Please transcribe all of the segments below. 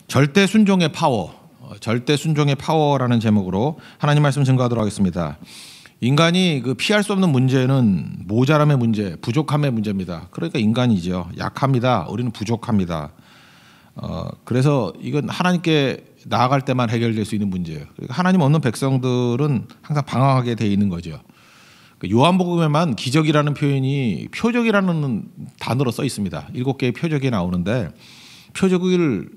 절대 순종의 파워, 절대 순종의 파워라는 제목으로 하나님 말씀 증거하도록 하겠습니다. 인간이 피할 수 없는 문제는 모자람의 문제, 부족함의 문제입니다. 그러니까 인간이죠. 약합니다. 우리는 부족합니다. 그래서 이건 하나님께 나아갈 때만 해결될 수 있는 문제예요. 그러니까 하나님 없는 백성들은 항상 방황하게 돼 있는 거죠. 요한복음에만 기적이라는 표현이 표적이라는 단어로 써 있습니다. 7개의 표적이 나오는데 표적을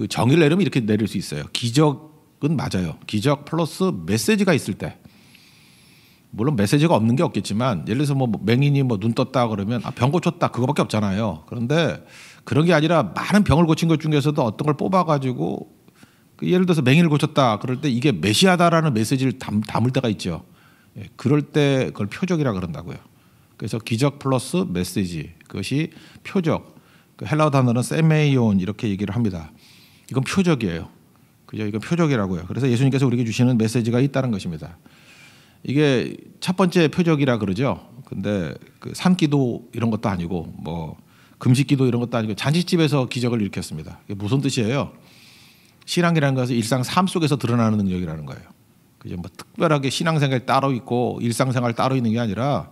정의를 내리면 이렇게 내릴 수 있어요. 기적은 맞아요. 기적 플러스 메시지가 있을 때. 물론 메시지가 없는 게 없겠지만 예를 들어서 맹인이 눈 떴다 그러면 병 고쳤다 그거밖에 없잖아요. 그런데 그런 게 아니라 많은 병을 고친 것 중에서도 어떤 걸 뽑아가지고 예를 들어서 맹인을 고쳤다 그럴 때 이게 메시아다라는 메시지를 담을 때가 있죠. 그럴 때 그걸 표적이라 그런다고요. 그래서 기적 플러스 메시지 그것이 표적. 헬라어 단어는 세메이온 이렇게 얘기를 합니다. 이건 표적이에요. 그죠? 이건 표적이라고요. 그래서 예수님께서 우리에게 주시는 메시지가 있다는 것입니다. 이게 첫 번째 표적이라 그러죠. 근데 산기도 이런 것도 아니고 금식기도 이런 것도 아니고 잔치집에서 기적을 일으켰습니다. 이게 무슨 뜻이에요? 신앙이라는 것은 일상 삶 속에서 드러나는 능력이라는 거예요. 그죠? 특별하게 신앙생활 따로 있고 일상생활 따로 있는 게 아니라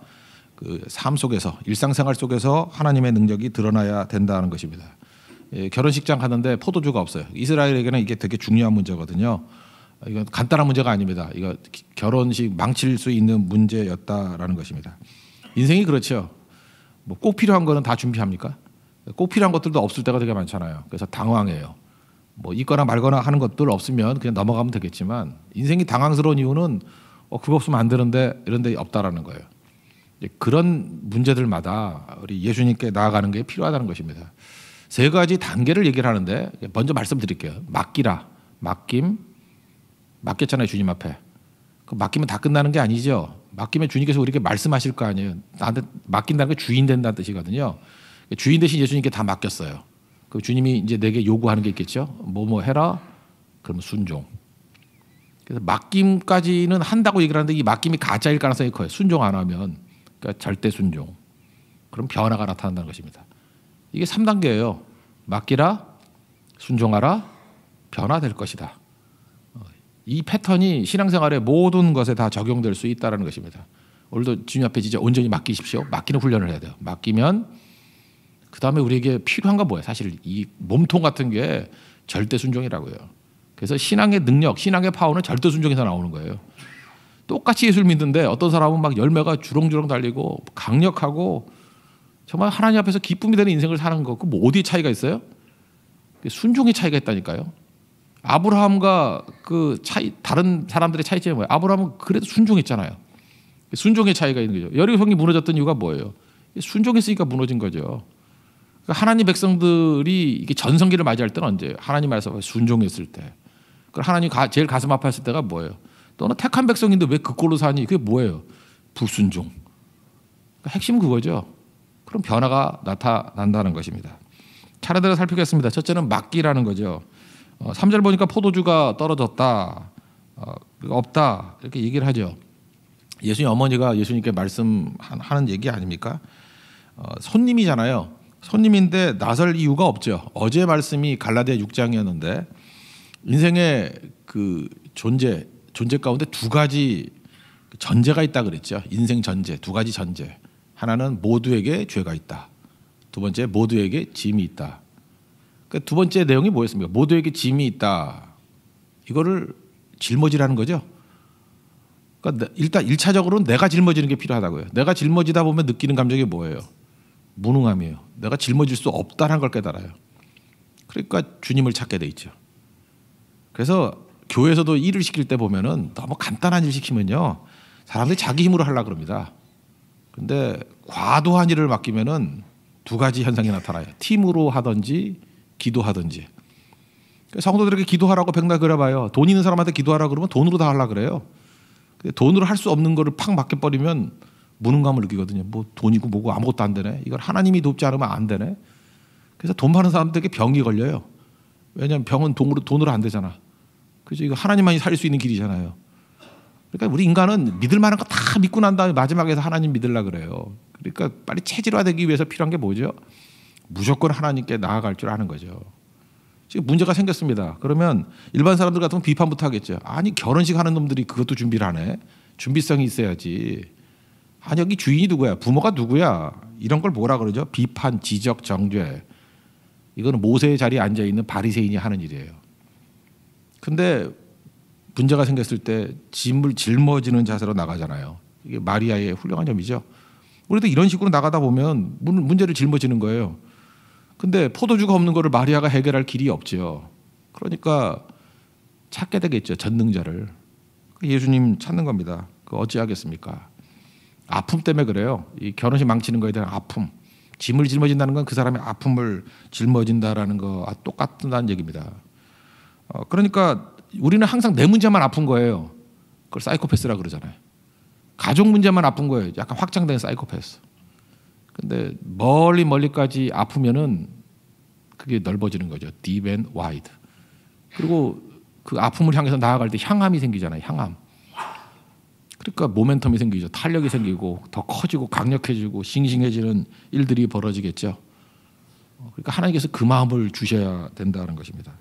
삶 속에서 일상생활 속에서 하나님의 능력이 드러나야 된다는 것입니다. 결혼식장 가는데 포도주가 없어요. 이스라엘에게는 이게 되게 중요한 문제거든요. 이건 간단한 문제가 아닙니다. 이거 결혼식 망칠 수 있는 문제였다라는 것입니다. 인생이 그렇죠. 꼭 필요한 거는 다 준비합니까? 꼭 필요한 것들도 없을 때가 되게 많잖아요. 그래서 당황해요. 있거나 말거나 하는 것들 없으면 그냥 넘어가면 되겠지만 인생이 당황스러운 이유는 그거 없으면 안 되는데 이런 데 없다라는 거예요. 그런 문제들마다 우리 예수님께 나아가는 게 필요하다는 것입니다. 3가지 단계를 얘기를 하는데 먼저 말씀드릴게요. 맡기라. 맡겼잖아요. 주님 앞에. 맡기면 다 끝나는 게 아니죠. 맡기면 주님께서 우리에게 말씀하실 거 아니에요. 나한테 맡긴다는 게 주인 된다는 뜻이거든요. 주인 대신 예수님께 다 맡겼어요. 주님이 이제 내게 요구하는 게 있겠죠. 해라. 그러면 순종. 그래서 맡김까지는 한다고 얘기를 하는데 이 맡김이 가짜일 가능성이 커요. 순종 안 하면. 그러니까 절대 순종. 그럼 변화가 나타난다는 것입니다. 이게 3단계예요. 맡기라, 순종하라, 변화될 것이다. 이 패턴이 신앙생활의 모든 것에 다 적용될 수 있다는 것입니다. 오늘도 주님 앞에 진짜 온전히 맡기십시오. 맡기는 훈련을 해야 돼요. 맡기면 그 다음에 우리에게 필요한 건 뭐예요? 사실 이 몸통 같은 게 절대 순종이라고요. 그래서 신앙의 능력, 신앙의 파워는 절대 순종에서 나오는 거예요. 똑같이 예수를 믿는데 어떤 사람은 열매가 주렁주렁 달리고 강력하고 정말 하나님 앞에서 기쁨이 되는 인생을 사는 거. 어디에 차이가 있어요? 순종의 차이가 있다니까요. 아브라함과 다른 사람들의 차이점이 뭐예요? 아브라함은 그래도 순종했잖아요. 순종의 차이가 있는 거죠. 여리고성이 무너졌던 이유가 뭐예요? 순종했으니까 무너진 거죠. 그러니까 하나님 백성들이 이게 전성기를 맞이할 때는 언제예요? 하나님 말씀에 순종했을 때. 하나님 제일 가슴 아파했을 때가 뭐예요? 너는 택한 백성인데 왜 그 꼴로 사니? 그게 뭐예요? 불순종. 그러니까 핵심은 그거죠. 그럼 변화가 나타난다는 것입니다. 차례대로 살피겠습니다. 첫째는 맡기라는 거죠. 3절 보니까 포도주가 떨어졌다. 없다. 이렇게 얘기를 하죠. 예수님 어머니가 예수님께 말씀하는 얘기 아닙니까? 손님이잖아요. 손님인데 나설 이유가 없죠. 어제 말씀이 갈라디아 6장이었는데 인생의 존재 가운데 2가지 전제가 있다 그랬죠. 인생 전제, 2가지 전제. 하나는 모두에게 죄가 있다. 2번째 모두에게 짐이 있다. 그러니까 2번째 내용이 뭐였습니까? 모두에게 짐이 있다. 이거를 짊어지라는 거죠. 그러니까 일단 1차적으로는 내가 짊어지는 게 필요하다고요. 내가 짊어지다 보면 느끼는 감정이 뭐예요? 무능함이에요. 내가 짊어질 수 없다는 걸 깨달아요. 그러니까 주님을 찾게 돼 있죠. 그래서 교회에서도 일을 시킬 때 보면은 너무 간단한 일 시키면요. 사람들이 자기 힘으로 하려고 그럽니다. 근데 과도한 일을 맡기면은 2가지 현상이 나타나요. 팀으로 하든지 기도하든지. 성도들에게 기도하라고 백날 그려봐요. 돈 있는 사람한테 기도하라고 그러면 돈으로 다 하려고 그래요. 돈으로 할 수 없는 거를 팍 맡겨버리면 무능감을 느끼거든요. 돈이고 뭐고 아무것도 안 되네. 이걸 하나님이 돕지 않으면 안 되네. 그래서 돈 많은 사람들에게 병이 걸려요. 왜냐하면 병은 돈으로 안 되잖아. 그죠? 이거 하나님만이 살릴 수 있는 길이잖아요. 그러니까 우리 인간은 믿을 만한 거 다 믿고 난 다음에 마지막에서 하나님 믿으려고 그래요. 그러니까 빨리 체질화되기 위해서 필요한 게 뭐죠? 무조건 하나님께 나아갈 줄 아는 거죠. 지금 문제가 생겼습니다. 그러면 일반 사람들 같으면 비판부터 하겠죠. 아니 결혼식 하는 놈들이 그것도 준비를 하네. 준비성이 있어야지. 아니 여기 주인이 누구야? 부모가 누구야? 이런 걸 뭐라 그러죠? 비판, 지적, 정죄. 이거는 모세의 자리에 앉아 있는 바리새인이 하는 일이에요. 근데 문제가 생겼을 때 짐을 짊어지는 자세로 나가잖아요. 이게 마리아의 훌륭한 점이죠. 우리도 이런 식으로 나가다 보면 문제를 짊어지는 거예요. 근데 포도주가 없는 거를 마리아가 해결할 길이 없죠. 그러니까 찾게 되겠죠. 전능자를. 예수님 찾는 겁니다. 그 어찌하겠습니까? 아픔 때문에 그래요. 이 결혼식 망치는 거에 대한 아픔. 짐을 짊어진다는 건 그 사람의 아픔을 짊어진다라는 거와 똑같다는 얘기입니다. 그러니까 우리는 항상 내 문제만 아픈 거예요. 그걸 사이코패스라 그러잖아요. 가족 문제만 아픈 거예요. 약간 확장된 사이코패스. 근데 멀리까지 아프면은 그게 넓어지는 거죠. deep and wide. 그리고 그 아픔을 향해서 나아갈 때 향함이 생기잖아요. 향함. 그러니까 모멘텀이 생기죠. 탄력이 생기고 더 커지고 강력해지고 싱싱해지는 일들이 벌어지겠죠. 그러니까 하나님께서 그 마음을 주셔야 된다는 것입니다.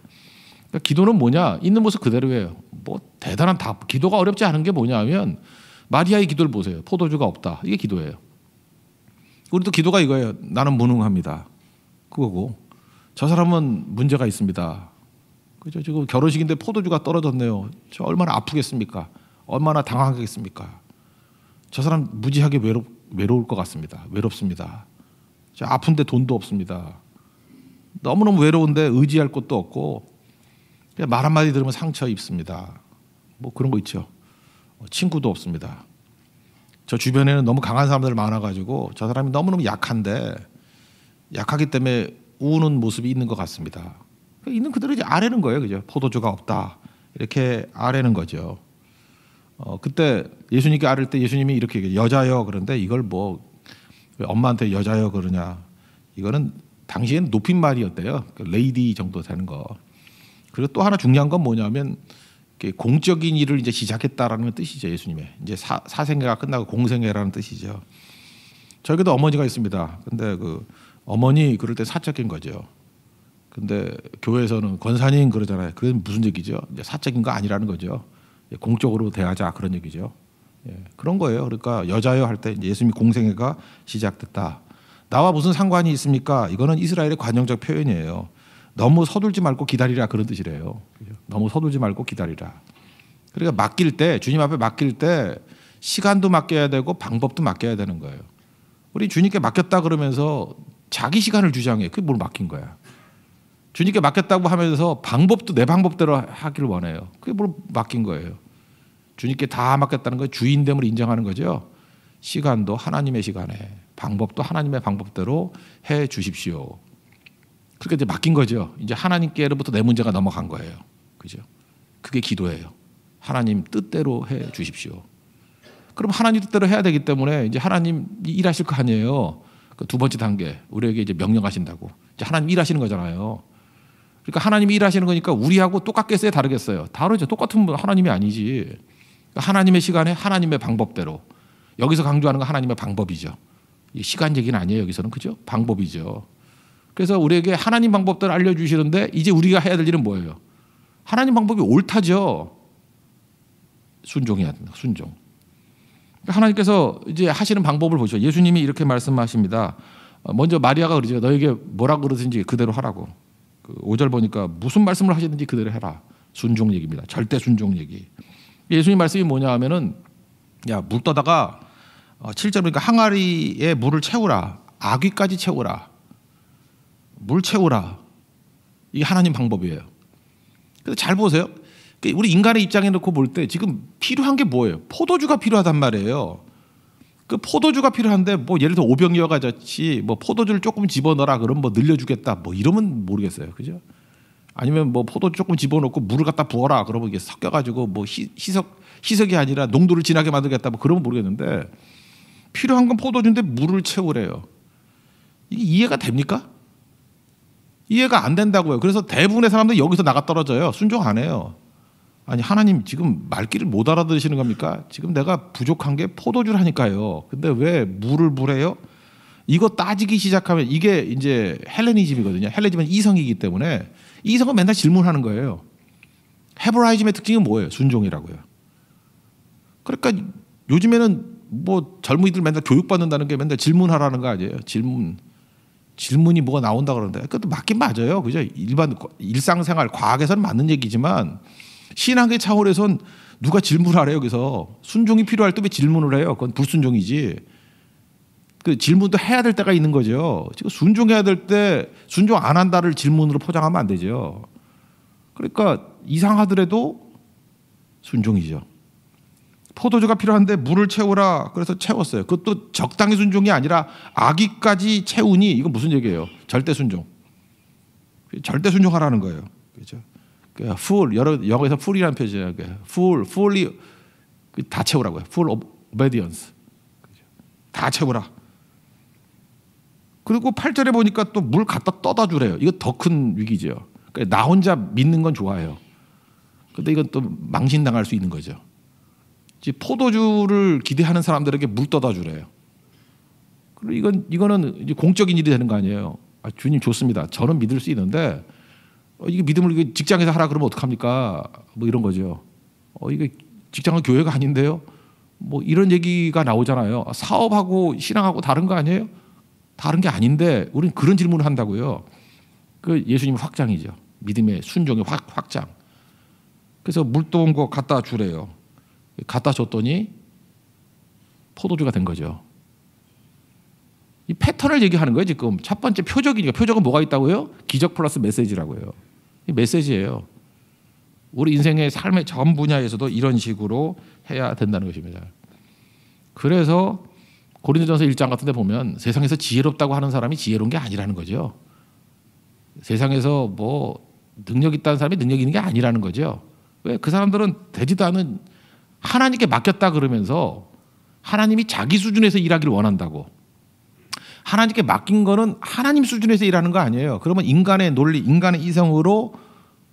그러니까 기도는 뭐냐? 있는 모습 그대로예요. 뭐 대단한 답. 기도가 어렵지 않은 게 뭐냐면 마리아의 기도를 보세요. 포도주가 없다. 이게 기도예요. 우리도 기도가 이거예요. 나는 무능합니다. 그거고 저 사람은 문제가 있습니다. 그죠? 지금 결혼식인데 포도주가 떨어졌네요. 저 얼마나 아프겠습니까? 얼마나 당황하겠습니까? 저 사람 무지하게 외로울 것 같습니다. 외롭습니다. 저 아픈데 돈도 없습니다. 너무너무 외로운데 의지할 곳도 없고 그냥 말 한마디 들으면 상처 입습니다. 뭐 그런 거 있죠. 친구도 없습니다. 저 주변에는 너무 강한 사람들 많아가지고 저 사람이 너무너무 약한데 약하기 때문에 우는 모습이 있는 것 같습니다. 있는 그대로 이제 아뢰는 거예요. 그죠? 포도주가 없다. 이렇게 아뢰는 거죠. 그때 예수님께 아뢰을 때 예수님이 이렇게 얘기해요. 여자여 그런데 이걸 뭐 왜 엄마한테 여자여 그러냐. 이거는 당시엔 높임말이었대요. 레이디 정도 되는 거. 그리고 또 하나 중요한 건 뭐냐면 공적인 일을 이제 시작했다라는 뜻이죠. 예수님의 이제 사생애가 끝나고 공생애라는 뜻이죠. 저에게도 어머니가 있습니다. 근데 그 어머니 그럴 때 사적인 거죠. 근데 교회에서는 권사님 그러잖아요. 그게 무슨 얘기죠? 이제 사적인 거 아니라는 거죠. 공적으로 대하자 그런 얘기죠. 예, 그런 거예요. 그러니까 여자여 할 때 예수님이 공생애가 시작됐다. 나와 무슨 상관이 있습니까? 이거는 이스라엘의 관용적 표현이에요. 너무 서둘지 말고 기다리라 그런 뜻이래요. 너무 서둘지 말고 기다리라. 그러니까 맡길 때 주님 앞에 맡길 때 시간도 맡겨야 되고 방법도 맡겨야 되는 거예요. 우리 주님께 맡겼다 그러면서 자기 시간을 주장해. 그게 뭘 맡긴 거야. 주님께 맡겼다고 하면서 방법도 내 방법대로 하기를 원해요. 그게 뭘 맡긴 거예요. 주님께 다 맡겼다는 건 주인됨을 인정하는 거죠. 시간도 하나님의 시간에 방법도 하나님의 방법대로 해 주십시오. 그렇게 이제 맡긴 거죠. 이제 하나님께로부터 내 문제가 넘어간 거예요. 그죠? 그게 기도예요. 하나님 뜻대로 해 주십시오. 그럼 하나님 뜻대로 해야 되기 때문에 이제 하나님이 일하실 거 아니에요. 그 두 번째 단계 우리에게 이제 명령하신다고. 이제 하나님 일하시는 거잖아요. 그러니까 하나님이 일하시는 거니까 우리하고 똑같겠어요, 다르겠어요? 다르죠. 똑같은 하나님이 아니지. 그러니까 하나님의 시간에 하나님의 방법대로. 여기서 강조하는 건 하나님의 방법이죠. 시간 얘기는 아니에요. 여기서는 그죠? 방법이죠. 그래서 우리에게 하나님 방법대로 알려주시는데 이제 우리가 해야 될 일은 뭐예요? 하나님 방법이 옳다죠. 순종해야 된다. 순종. 하나님께서 이제 하시는 방법을 보죠. 예수님이 이렇게 말씀하십니다. 먼저 마리아가 그러죠. 너에게 뭐라 그러든지 그대로 하라고. 그 5절 보니까 무슨 말씀을 하시든지 그대로 해라. 순종 얘기입니다. 절대 순종 얘기. 예수님 말씀이 뭐냐 하면은 야, 물 떠다가 7절 보니까 항아리에 물을 채우라. 아귀까지 채우라. 물 채우라. 이게 하나님 방법이에요. 근데 잘 보세요. 우리 인간의 입장에 놓고 볼 때 지금 필요한 게 뭐예요? 포도주가 필요하단 말이에요. 그 포도주가 필요한데 뭐 예를 들어 오병이어가 같이 뭐 포도주를 조금 집어넣어라 그러면 뭐 늘려주겠다 뭐 이러면 모르겠어요. 그죠? 아니면 뭐 포도주 조금 집어넣고 물을 갖다 부어라 그러면 이게 섞여가지고 뭐 희석이 아니라 농도를 진하게 만들겠다 뭐 그러면 모르겠는데 필요한 건 포도주인데 물을 채우래요. 이게 이해가 됩니까? 이해가 안 된다고요. 그래서 대부분의 사람들이 여기서 나가 떨어져요. 순종 안 해요. 아니 하나님 지금 말귀를 못 알아들으시는 겁니까? 지금 내가 부족한 게 포도주라니까요. 근데 왜 물을 부래요? 이거 따지기 시작하면 이게 이제 헬레니즘이거든요. 헬레니즘은 이성이기 때문에 이성은 맨날 질문하는 거예요. 헤브라이즘의 특징이 뭐예요? 순종이라고요. 그러니까 요즘에는 뭐 젊은이들 맨날 교육받는다는 게 맨날 질문하라는 거 아니에요? 질문이 뭐가 나온다 그러는데 그것도 맞긴 맞아요. 그죠? 일반 일상생활 과학에서는 맞는 얘기지만 신학의 차원에선 누가 질문하래요? 여기서 순종이 필요할 때 왜 질문을 해요? 그건 불순종이지. 그 질문도 해야 될 때가 있는 거죠. 지금 순종해야 될 때 순종 안 한다를 질문으로 포장하면 안 되죠. 그러니까 이상하더라도 순종이죠. 포도주가 필요한데 물을 채우라 그래서 채웠어요. 그것도 적당히 순종이 아니라 아기까지 채우니 이건 무슨 얘기예요? 절대 순종. 절대 순종하라는 거예요. 그렇죠? full 영어에서 full이라는 표현이에요. fully 다 채우라고요. full obedience. 다 채우라. 그리고 8절에 보니까 또 물 갖다 떠다 주래요. 이거 더 큰 위기죠. 그러니까 나 혼자 믿는 건 좋아요. 근데 이건 또 망신당할 수 있는 거죠. 포도주를 기대하는 사람들에게 물 떠다 주래요. 그리고 이거는 이제 공적인 일이 되는 거 아니에요. 주님 좋습니다. 저는 믿을 수 있는데 이게 믿음을 직장에서 하라 그러면 어떡합니까? 뭐 이런 거죠. 이게 직장은 교회가 아닌데요. 뭐 이런 얘기가 나오잖아요. 사업하고 신앙하고 다른 거 아니에요? 다른 게 아닌데 우리는 그런 질문을 한다고요. 그 예수님 확장이죠. 믿음의 순종의 확장. 그래서 물 떠온 거 갖다 주래요. 갖다 줬더니 포도주가 된 거죠. 이 패턴을 얘기하는 거예요. 지금 첫 번째 표적이니까 표적은 뭐가 있다고요? 기적 플러스 메시지라고요. 이 메시지예요. 우리 인생의 삶의 전 분야에서도 이런 식으로 해야 된다는 것입니다. 그래서 고린도전서 1장 같은 데 보면 세상에서 지혜롭다고 하는 사람이 지혜로운 게 아니라는 거죠. 세상에서 뭐 능력 있다는 사람이 능력 있는 게 아니라는 거죠. 왜? 그 사람들은 되지도 않은 하나님께 맡겼다 그러면서 하나님이 자기 수준에서 일하기를 원한다고. 하나님께 맡긴 거는 하나님 수준에서 일하는 거 아니에요. 그러면 인간의 논리, 인간의 이성으로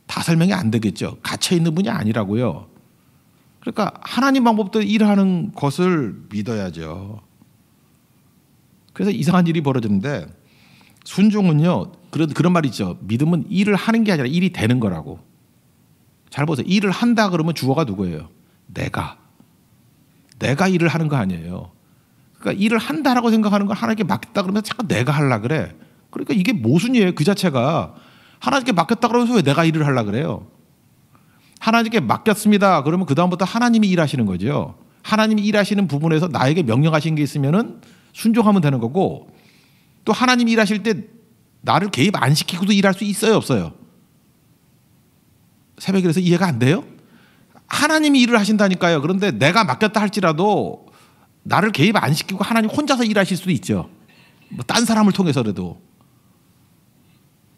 다 설명이 안 되겠죠. 갇혀 있는 분이 아니라고요. 그러니까 하나님 방법대로 일하는 것을 믿어야죠. 그래서 이상한 일이 벌어지는데 순종은요. 그런 말이 있죠. 믿음은 일을 하는 게 아니라 일이 되는 거라고. 잘 보세요. 일을 한다 그러면 주어가 누구예요? 내가 일을 하는 거 아니에요. 그러니까 일을 한다라고 생각하는 걸 하나님께 맡겼다 그러면 자꾸 내가 하려고 그래. 그러니까 이게 모순이에요. 그 자체가. 하나님께 맡겼다 그러면서 왜 내가 일을 하려고 그래요? 하나님께 맡겼습니다. 그러면 그다음부터 하나님이 일하시는 거죠. 하나님이 일하시는 부분에서 나에게 명령하신 게 있으면은 순종하면 되는 거고 또 하나님이 일하실 때 나를 개입 안 시키고도 일할 수 있어요? 없어요? 새벽에 그래서 이해가 안 돼요? 하나님이 일을 하신다니까요. 그런데 내가 맡겼다 할지라도 나를 개입 안 시키고 하나님 혼자서 일하실 수도 있죠. 뭐 딴 사람을 통해서라도.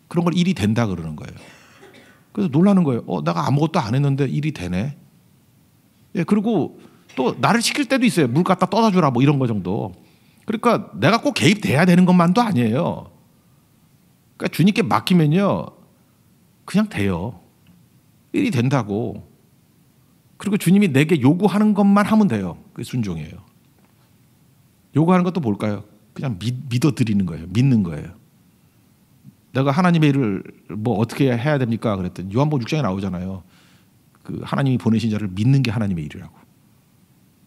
그런 걸 일이 된다 그러는 거예요. 그래서 놀라는 거예요. 내가 아무것도 안 했는데 일이 되네. 예, 그리고 또 나를 시킬 때도 있어요. 물 갖다 떠다 주라 뭐 이런 거 정도. 그러니까 내가 꼭 개입돼야 되는 것만도 아니에요. 그러니까 주님께 맡기면요. 그냥 돼요. 일이 된다고. 그리고 주님이 내게 요구하는 것만 하면 돼요. 그게 순종이에요. 요구하는 것도 뭘까요? 그냥 믿어드리는 거예요. 믿는 거예요. 내가 하나님의 일을 뭐 어떻게 해야 됩니까? 그랬더니 요한복음 6장에 나오잖아요. 그 하나님이 보내신 자를 믿는 게 하나님의 일이라고.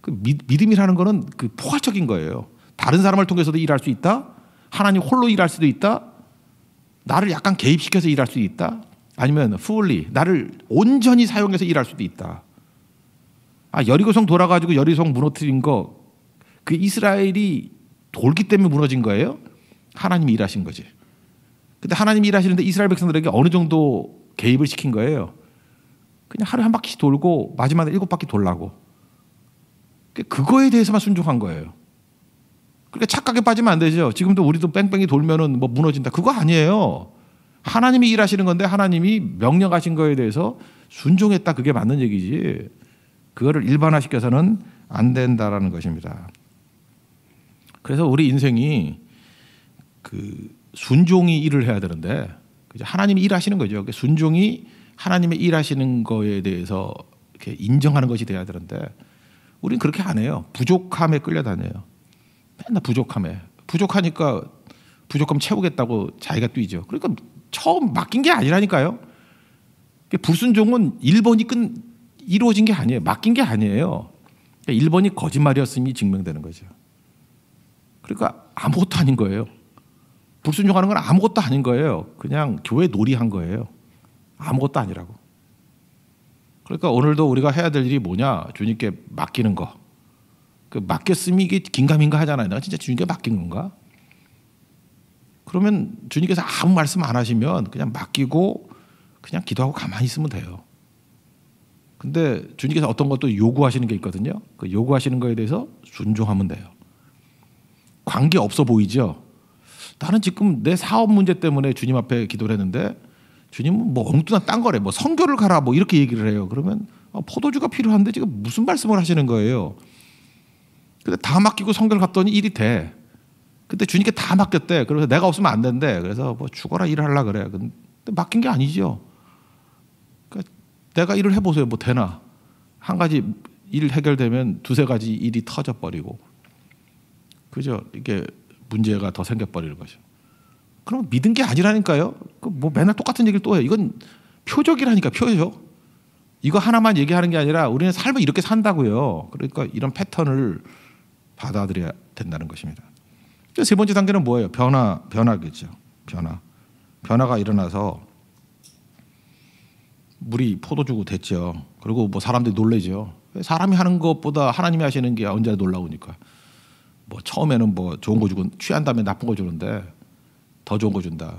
그 믿음이라는 거는 그 포괄적인 거예요. 다른 사람을 통해서도 일할 수 있다. 하나님 홀로 일할 수도 있다. 나를 약간 개입시켜서 일할 수도 있다. 아니면 fully 나를 온전히 사용해서 일할 수도 있다. 여리고성 돌아가지고 여리고성 무너뜨린 거 그 이스라엘이 돌기 때문에 무너진 거예요? 하나님이 일하신 거지. 근데 하나님이 일하시는데 이스라엘 백성들에게 어느 정도 개입을 시킨 거예요? 그냥 하루에 한 바퀴씩 돌고 마지막에 7바퀴 돌라고. 그거에 대해서만 순종한 거예요. 그러니까 착각에 빠지면 안 되죠. 지금도 우리도 뺑뺑이 돌면은 뭐 무너진다. 그거 아니에요. 하나님이 일하시는 건데 하나님이 명령하신 거에 대해서 순종했다. 그게 맞는 얘기지. 그거를 일반화시켜서는 안 된다라는 것입니다. 그래서 우리 인생이 그 순종이 일을 해야 되는데 하나님이 일하시는 거죠. 순종이 하나님의 일하시는 거에 대해서 이렇게 인정하는 것이 돼야 되는데 우리는 그렇게 안 해요. 부족함에 끌려다녀요. 맨날 부족하니까 부족함 채우겠다고 자기가 뛰죠. 그러니까 처음 맡긴 게 아니라니까요. 불순종은 1번이 이루어진 게 아니에요. 맡긴 게 아니에요. 1번이 거짓말이었음이 증명되는 거죠. 그러니까 아무것도 아닌 거예요. 불순종하는 건 아무것도 아닌 거예요. 그냥 교회 놀이한 거예요. 아무것도 아니라고. 그러니까 오늘도 우리가 해야 될 일이 뭐냐? 주님께 맡기는 거. 그 맡겼음이 이게 긴가민가 하잖아요. 내가 진짜 주님께 맡긴 건가? 그러면 주님께서 아무 말씀 안 하시면 그냥 맡기고 그냥 기도하고 가만히 있으면 돼요. 근데 주님께서 어떤 것도 요구하시는 게 있거든요. 그 요구하시는 거에 대해서 순종하면 돼요. 관계 없어 보이죠? 나는 지금 내 사업 문제 때문에 주님 앞에 기도를 했는데 주님은 뭐 엉뚱한 딴 거래. 뭐 선교를 가라 뭐 이렇게 얘기를 해요. 그러면 포도주가 필요한데 지금 무슨 말씀을 하시는 거예요? 근데 다 맡기고 선교를 갔더니 일이 돼. 근데 주님께 다 맡겼대. 그래서 내가 없으면 안 된대. 그래서 뭐 죽어라 일을 하려고 그래. 근데 맡긴 게 아니죠. 그러니까 내가 일을 해보세요. 뭐 되나? 한 가지 일 해결되면 두세 가지 일이 터져버리고. 그죠? 이게 문제가 더 생겨버리는 거죠. 그럼 믿은 게 아니라니까요. 뭐 맨날 똑같은 얘기를 또 해요. 이건 표적이라니까, 표적. 이거 하나만 얘기하는 게 아니라 우리는 삶을 이렇게 산다고요. 그러니까 이런 패턴을 받아들여야 된다는 것입니다. 세 번째 단계는 뭐예요? 변화겠죠. 변화가 일어나서 물이 포도주고 됐죠. 그리고 뭐 사람들이 놀래죠. 사람이 하는 것보다 하나님이 하시는 게 언제나 놀라우니까. 뭐 처음에는 뭐 좋은 거 주고 취한 다음에 나쁜 거 주는데 더 좋은 거 준다.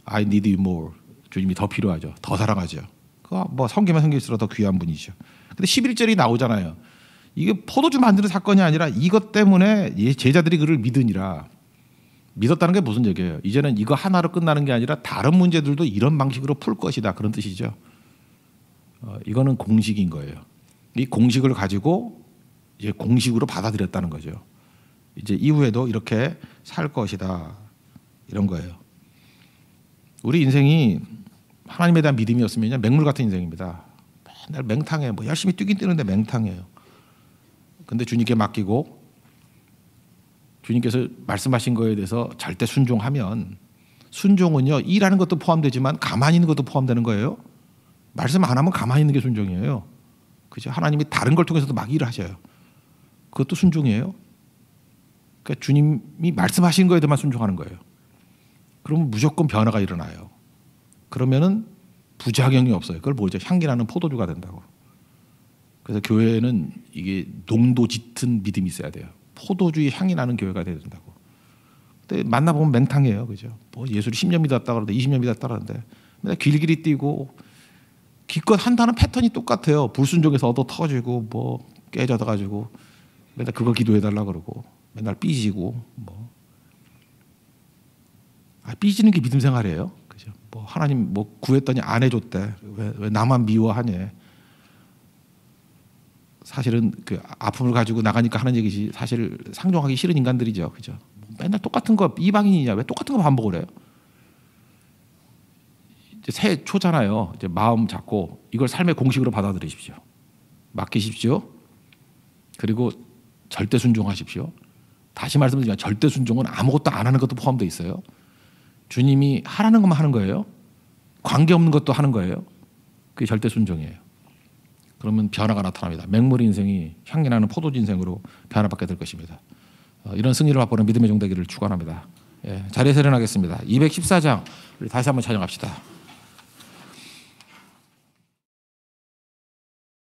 I need you more. 주님이 더 필요하죠. 더 사랑하죠. 그 뭐 성기만 성길수록 더 귀한 분이죠. 근데 11절이 나오잖아요. 이게 포도주 만드는 사건이 아니라 이것 때문에 제자들이 그를 믿으니라. 믿었다는 게 무슨 얘기예요? 이제는 이거 하나로 끝나는 게 아니라 다른 문제들도 이런 방식으로 풀 것이다. 그런 뜻이죠. 이거는 공식인 거예요. 이 공식을 가지고 이제 공식으로 받아들였다는 거죠. 이제 이후에도 이렇게 살 것이다. 이런 거예요. 우리 인생이 하나님에 대한 믿음이었으면 맹물 같은 인생입니다. 맨날 맹탕해. 뭐 열심히 뛰긴 뛰는데 맹탕해요. 근데 주님께 맡기고 주님께서 말씀하신 거에 대해서 절대 순종하면, 순종은요 일하는 것도 포함되지만 가만히 있는 것도 포함되는 거예요. 말씀 안 하면 가만히 있는 게 순종이에요. 그죠? 하나님이 다른 걸 통해서도 막 일을 하셔요. 그것도 순종이에요. 그러니까 주님이 말씀하신 거에 대해만 순종하는 거예요. 그러면 무조건 변화가 일어나요. 그러면은 부작용이 없어요. 그걸 뭐죠? 향기 나는 포도주가 된다고. 그래서 교회는 이게 농도 짙은 믿음이 있어야 돼요. 포도주의 향이 나는 교회가 돼야 된다고. 근데 만나보면 맹탕이에요. 그죠? 뭐 예수를 10년 믿었다 그러는데 20년 믿었다 그러는데 맨날 길길이 뛰고 기껏 한다는 패턴이 똑같아요. 불순종해서 얻어 터지고 뭐 깨져서 가지고 맨날 그거 기도해달라 그러고 맨날 삐지고 뭐. 삐지는 게 믿음 생활이에요. 그죠? 뭐 하나님 뭐 구했더니 안 해줬대. 왜 나만 미워하냐. 사실은 그 아픔을 가지고 나가니까 하는 얘기지 사실 상종하기 싫은 인간들이죠. 그죠? 맨날 똑같은 거 이방인이냐 왜 똑같은 거 반복을 해요? 이제 새해 초잖아요. 이제 마음 잡고 이걸 삶의 공식으로 받아들이십시오. 맡기십시오. 그리고 절대 순종하십시오. 다시 말씀드리지만 절대 순종은 아무것도 안 하는 것도 포함되어 있어요. 주님이 하라는 것만 하는 거예요. 관계없는 것도 하는 거예요. 그게 절대 순종이에요. 그러면 변화가 나타납니다. 맹물 인생이 향기 나는 포도주 인생으로 변화받게 될 것입니다. 이런 승리를 맛보는 믿음의 종되기를 축원합니다. 자리에서 일어나겠습니다. 214장 우리 다시 한번 찬양합시다.